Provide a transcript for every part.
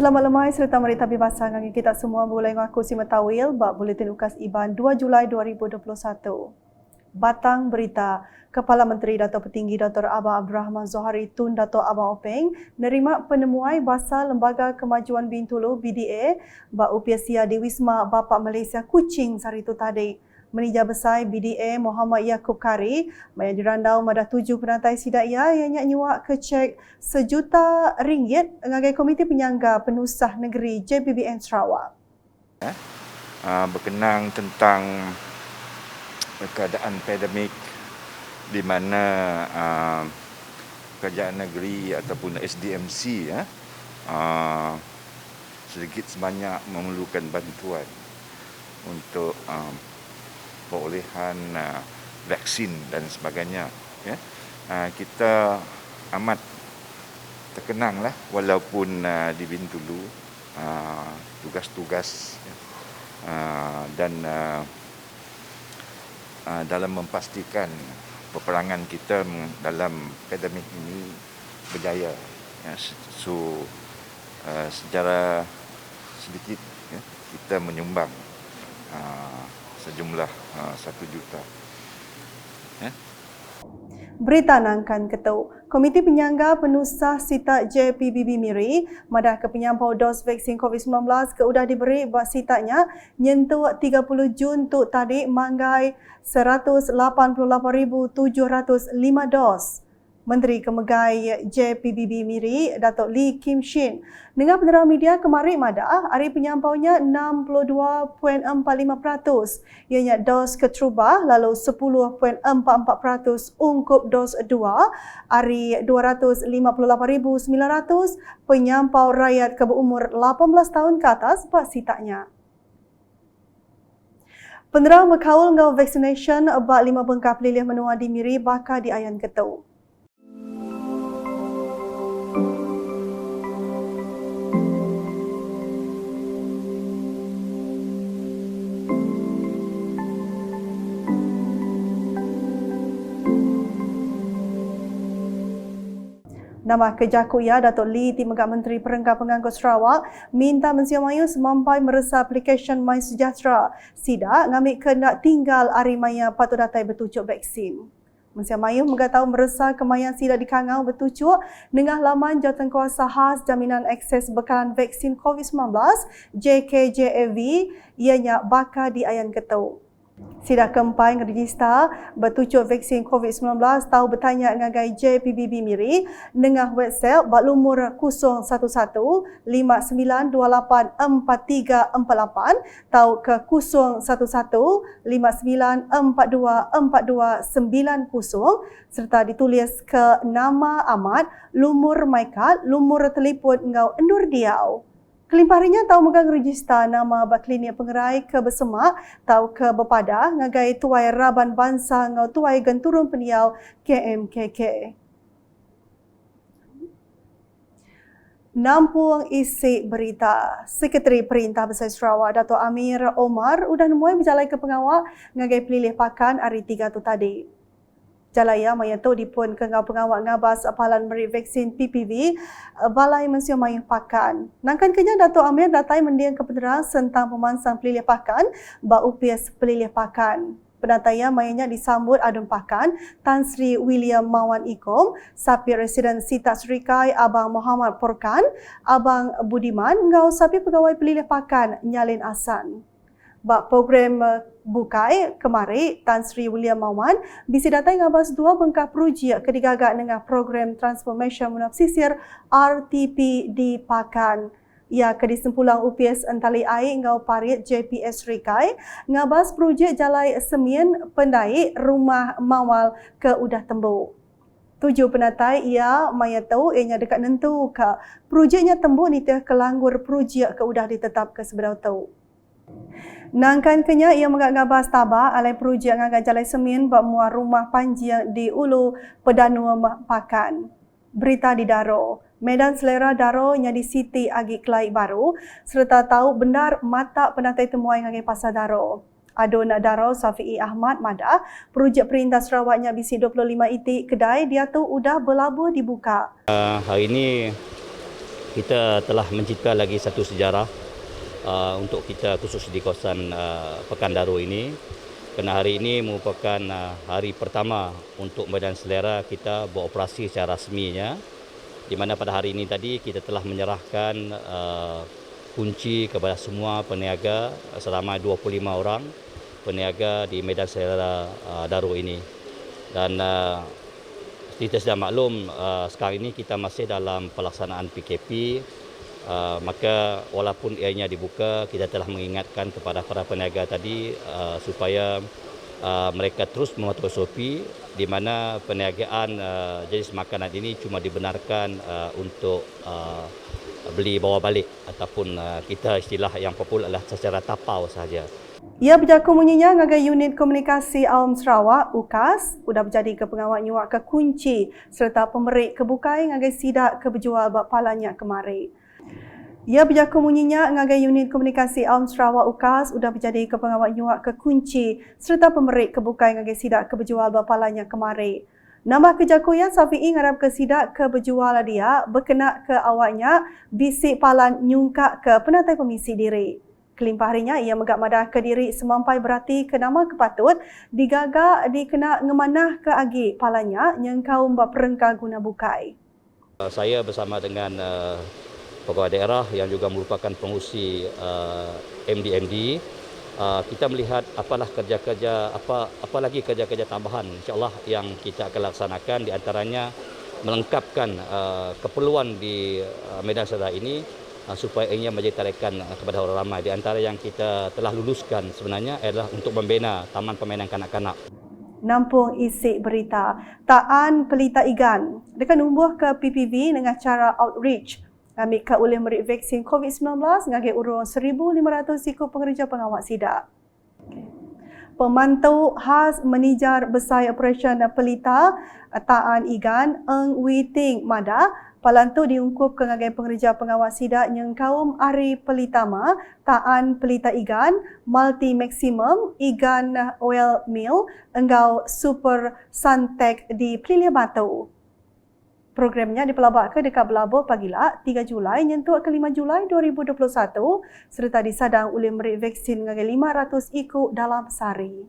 Selamat lemai serta merita bebasa dengan kita semua mulai ngaku si Metawil bab Buletin Ukas Iban 2 Julai 2021. Batang berita, Kepala Menteri Dato' Petinggi Dr. Abang Abdul Rahman Zohari Tun Dato' Abang Openg nerima penemuai Basar Lembaga Kemajuan Bintulu BDA bab upiasia di Wisma Bapak Malaysia Kuching Saritu tadi. Menija Besar BDA Muhammad Yaakob Kari yang dirandau madah 7 penatai sidaya yang nyuak ke cek RM1 juta ngagai Komiti Penyangga Penusah Negeri JPBN Sarawak. Berkenang tentang keadaan pandemik di mana kerajaan negeri ataupun SDMC sedikit sebanyak memerlukan bantuan untuk perolehan vaksin dan sebagainya. Kita amat terkenanglah walaupun di Bintulu tugas-tugas dan dalam memastikan peperangan kita dalam pandemik ini berjaya. Secara sedikit kita menyumbang sejumlah 1 juta. Berita nangkan ketu. Komiti Penyangga Penusah Sita JPBB Miri madah ke penyampau dos vaksin COVID-19 ke udah diberi buat sitanya nyentuh 30 Jun tu tadi manggai 188,705 dos. Menteri Kemegai JPBB Miri, Datuk Lee Kim Shin, dengan penerang media kemarin madah, hari penyampaunya 62.45%, ianya dos keterubah, lalu 10.44% ungkup dos 2, hari 258,900 penyampau rakyat ke berumur 18 tahun ke atas buat sitanya. Penerang berkaul ngau vaccination bak 5 bengkak pelilih menua di Miri bakal diayan ketu. Nama Kejakuya Datuk Lee Timegak Menteri Perenggan Pengangkut Sarawak minta Mensia Mayu semampai meresap aplikasi My Sejahtera sida ngambil kena tinggal ari maya patut datai bertujuk vaksin. Mensia Mayu mengatakan meresap kemaya sida dikangau bertujuk dengan laman Jawatankuasa Khas Jaminan Akses Bekalan Vaksin COVID-19 JKJAV ianya bakal diayan ketu. Sida kempai register bertujuk vaksin COVID-19 tahu bertanya ngagai JPBB Miri dengan WhatsApp bak lumur 011-5928-4348 tahu ke 011-5942-4290 serta ditulis ke nama amat, lumur maikat, lumur telefon ngau endur diau. Kelimpahrinya tahu megang register nama baklinia pengerai ke bersemak, tahu ke berpadah, ngagai tuai Raban Bangsa ngau tuai genturun peniau KMKK. Nampung isi berita, Sekretari Perintah Besar Sarawak Dato' Amir Omar udah nemui berjalan ke pengawal ngagai pelilih pakan hari 3 tu tadi. Jalaya maya tu dipun ke pengawal ngabas apalan beri vaksin PPV Balai Mensia Mayu Pakan. Nangkan kenya Dato' Amir datai mendiang kepenerang tentang pemansang pelilih pakan bak upias pelilih pakan. Pendataya mayanya disambut Adun Pakan, Tan Sri William Mawan Ikom, Sapi Residen Sita Serikai Abang Muhammad Porkan, Abang Budiman, ngau Sapi Pegawai Pelilih Pakan Nyalin Asan. Bak program bukai kemari Tan Sri William Mawan bisi datai ngabas 2 bengkak projek kedigagak dengan program Transformation Munafsisir RTP di Pakan. Ia ke disempulang UPS Entali Air ngau parit JPS Rikai ngabas projek jalai semien pendai rumah mawal ke udah tembuk. 7 penatai ia maya tahu ianya dekat nentu ke projeknya tembuk ni teh kelanggur projek ke udah ditetap ke seberau tahu. Nangkan kenya ia mengagabas tabak alai projek ngagai jalai semin bak muar rumah panjang di Ulu Pedanu Pakan. Berita di Daro. Medan selera Daro nya di Siti Agi Kelai Baru serta tahu benar mata penatai temuai ngagai pasar Daro. Adun Daro Safi'i Ahmad Madah, projek Perintah Sarawaknya bisi 25 itik kedai dia tu udah berlabuh dibuka. Hari ini kita telah mencipta lagi satu sejarah untuk kita khusus di kawasan Pekanbaru ini. Kerana hari ini merupakan hari pertama untuk Medan Selera kita beroperasi secara rasminya, di mana pada hari ini tadi kita telah menyerahkan kunci kepada semua peniaga selama 25 orang peniaga di Medan Selera Daru ini. Dan kita sudah maklum sekarang ini kita masih dalam pelaksanaan PKP, maka walaupun ianya dibuka, kita telah mengingatkan kepada para peniaga tadi supaya mereka terus mematuhi SOP, di mana perniagaan jenis makanan ini cuma dibenarkan untuk beli bawa balik ataupun kita istilah yang popular adalah secara tapau sahaja. Ia berjaku munyinya ngagai unit komunikasi Awam Sarawak, UKAS, sudah berjadi ke pengawal nyuak ke kunci serta pemerik kebukai ngagai sidak ke berjual bak palanya kemari. Ia berjaku munyinya ngagai unit komunikasi Awam Sarawak, UKAS, sudah berjadi ke pengawal nyuak ke kunci serta pemerik kebukai ngagai sidak ke berjual bak palanya kemari. Nama kejakuan Safi'i ngarap ke sidak ke berjual dia berkena ke awaknya bisik palan nyungkak ke penatai pemisi diri. Kelimpah harinya ia megak madah ke diri semampai berarti ke nama kepatut digagak dikena ngemanah ke agi palanya yang kaum berperengka guna bukai. Saya bersama dengan pegawai daerah yang juga merupakan pengurusi MD-MD, kita melihat apalah kerja-kerja apa lagi kerja-kerja tambahan insya-Allah yang kita akan laksanakan, di antaranya melengkapkan keperluan di Medan Selera ini supaya ia menjadi tarikan kepada orang ramai. Di antara yang kita telah luluskan sebenarnya adalah untuk membina taman permainan kanak-kanak. Nampung isi berita Taan Pelita Igan dekat numbuh ke PPV dengan cara outreach ambil ke oleh merik vaksin COVID-19 ngagai urung 1,500 ikut pengerja pengawal sidak. Pemantau khas menijar besar operasi Pelita Taan Igan Eng Witing Mada palantu diungkup ke ngagai pengerja pengawal sidak yang kaum Ari Pelitama, Taan Pelita Igan, Multi Maximum, Igan Oil Mill, Enggau Super Suntek di Pelilih Batu. Programnya dipelabak ke dekat Belabur pagila 3 Julai nyentuh ke 5 Julai 2021 serta disadang oleh merik vaksin ngagai 500 ikut dalam sehari.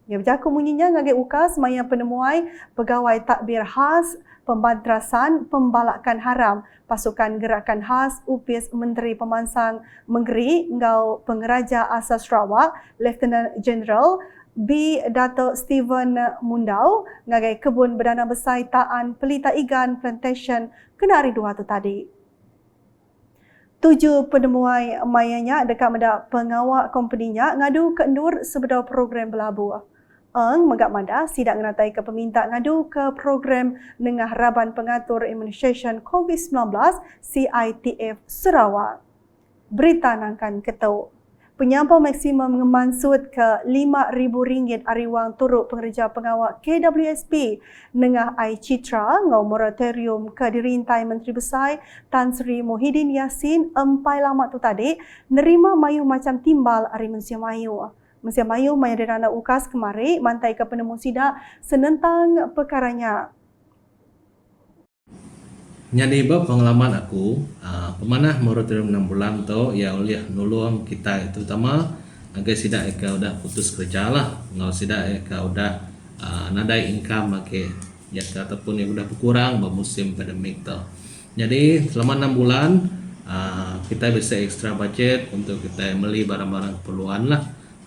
Yang berjaku munyinya ngagai UKAS maya penemuai pegawai takbir khas pembadrasan pembalakan haram pasukan gerakan khas UPIS Menteri Pemansang Menggeri Ngau Pengeraja Asas Sarawak Lieutenant General B. Dato' Stephen Mundau ngagai kebun berdana besar Taan Pelita Igan Plantation kena hari 2 tu tadi. 7 penemuai mayanya dekat medak pengawal kompeninya ngadu ke endur sebedar program berlabuh. Eng megak mada sidak ngenatai ke peminta ngadu ke program Nengah Raban Pengatur Immunisation COVID-19 CITF Sarawak. Berita nangkan ketuk. Penyampau maksimum ngemansud ke RM5,000 ariwang turut pengerja pengawal KWSP Nengah Ai Citra ngau moratorium ke dirintai Menteri Besar Tan Sri Muhyiddin Yassin empai lama tu tadi nerima mayu macam timbal ari Malaysia Mayu. Malaysia Mayu maya derana UKAS kemari mantai ke penemu sidak senentang perkaranya. Jadi pengalaman aku, pemanah moratorium 6 bulan tu ya oleh nolong kita itu terutama agar sidak eka udah putus kerja lah, ngau sidak eka udah nadai income make ya ataupun yang udah berkurang bermusim pandemik tu. Jadi selama 6 bulan kita bisa extra budget untuk kita beli barang-barang keperluan lah.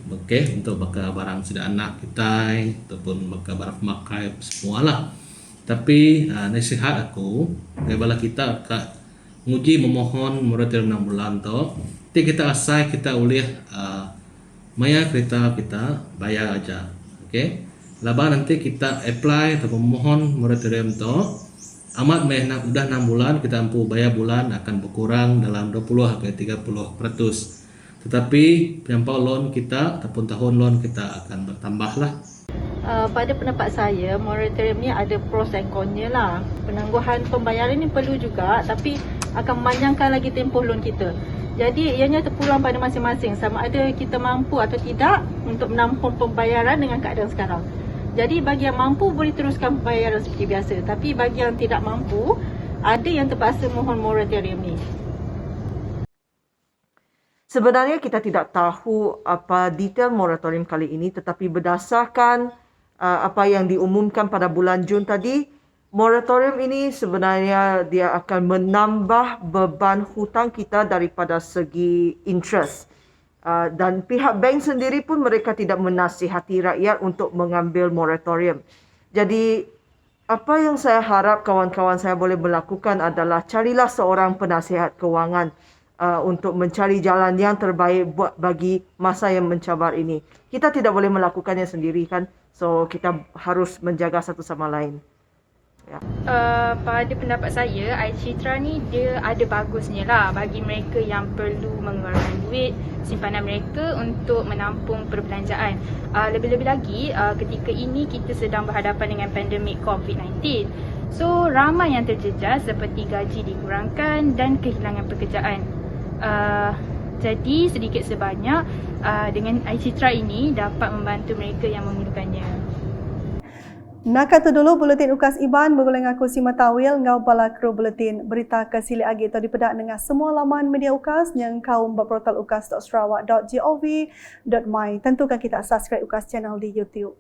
Okey, untuk bakal barang sidak anak kita ataupun bakal barang pemakai semualah. Tapi nasihat aku bagaimana kita akan menguji memohon moratorium 6 bulan tu, nanti kita asal kita boleh maya kereta kita bayar aja. Okey. Lepas nanti kita apply atau memohon moratorium tu amat meh udah 6 bulan kita mampu bayar bulan akan berkurang dalam 20 hingga 30%. Tetapi penyampau loan kita ataupun tahun loan kita akan bertambah lah. Pada pendapat saya, moratorium ni ada pros dan connya lah. Penangguhan pembayaran ni perlu juga, tapi akan memanjangkan lagi tempoh loan kita. Jadi ianya terpulang pada masing-masing sama ada kita mampu atau tidak untuk menampung pembayaran dengan keadaan sekarang. Jadi bagi yang mampu boleh teruskan pembayaran seperti biasa, tapi bagi yang tidak mampu ada yang terpaksa mohon moratorium ni. Sebenarnya kita tidak tahu apa detail moratorium kali ini, tetapi berdasarkan apa yang diumumkan pada bulan Jun tadi, moratorium ini sebenarnya dia akan menambah beban hutang kita daripada segi interest. Dan pihak bank sendiri pun mereka tidak menasihati rakyat untuk mengambil moratorium. Jadi apa yang saya harap kawan-kawan saya boleh melakukan adalah carilah seorang penasihat kewangan untuk mencari jalan yang terbaik bagi masa yang mencabar ini. Kita tidak boleh melakukannya sendiri kan, so kita harus menjaga satu sama lain. Ya. Pada pendapat saya, iCitra ni dia ada bagusnya lah bagi mereka yang perlu mengeluarkan duit simpanan mereka untuk menampung perbelanjaan. Lebih-lebih lagi ketika ini kita sedang berhadapan dengan pandemik COVID-19. So ramai yang terjejas seperti gaji dikurangkan dan kehilangan pekerjaan. Jadi sedikit sebanyak dengan iCitra ini dapat membantu mereka yang memerlukannya. Nak kata dulu buletin UKAS IBAN bergulung aku si Matawil ngau bala kru buletin berita ke sili agi atau dipedak dengan semua laman media UKAS yang kaum berportal ukas.sarawak.gov.my. Tentukan kita subscribe UKAS channel di YouTube.